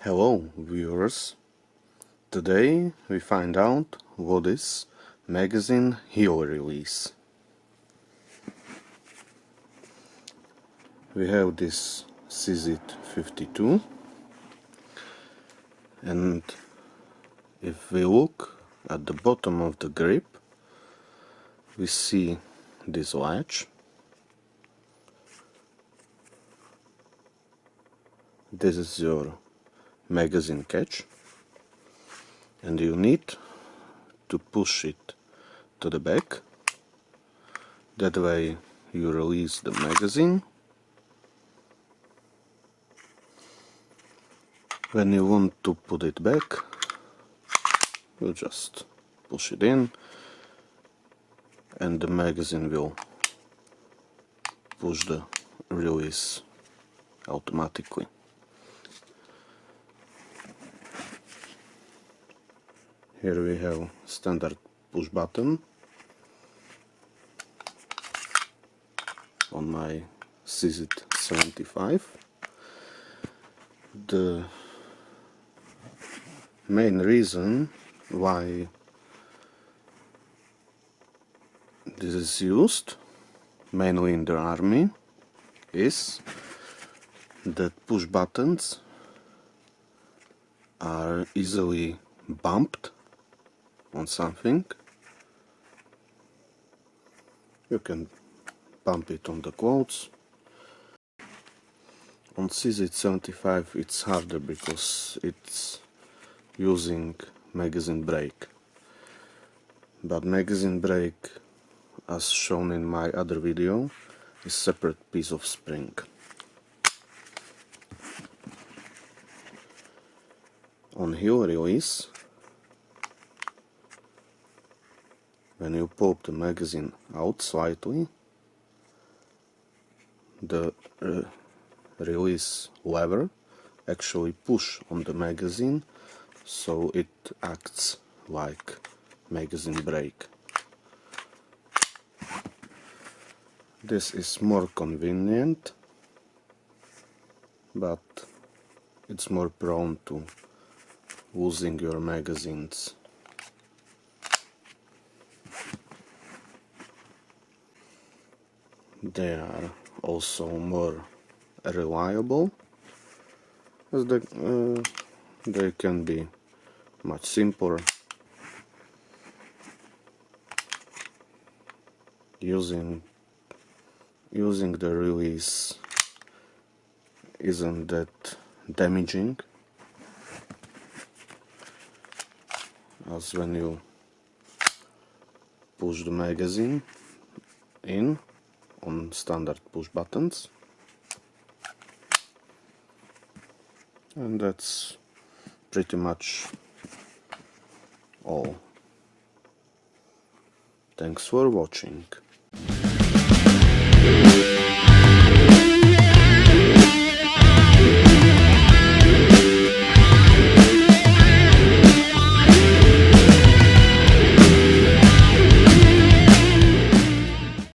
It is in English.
Hello viewers, today we find out what is magazine heel release. We have this CZ52 and if we look at the bottom of the grip we see this latch. This is your magazine catch and you need to push it to the back, that way you release the magazine. When you want to put it back, you just push it in and the magazine will push the release automatically. Here we have standard push button on my CZ75. The main reason why this is used, mainly in the army, is that push buttons are easily bumped on something. You can bump it on the clothes. On CZ75 it's harder because it's using magazine brake. But magazine brake, as shown in my other video, is separate piece of spring. On heel release, when you pop the magazine out slightly, the release lever actually push on the magazine, so it acts like magazine brake. This is more convenient, but it's more prone to losing your magazines. They are also more reliable, as they can be much simpler. Using the release isn't that damaging, as when you push the magazine in on standard push buttons. And that's pretty much all. Thanks for watching.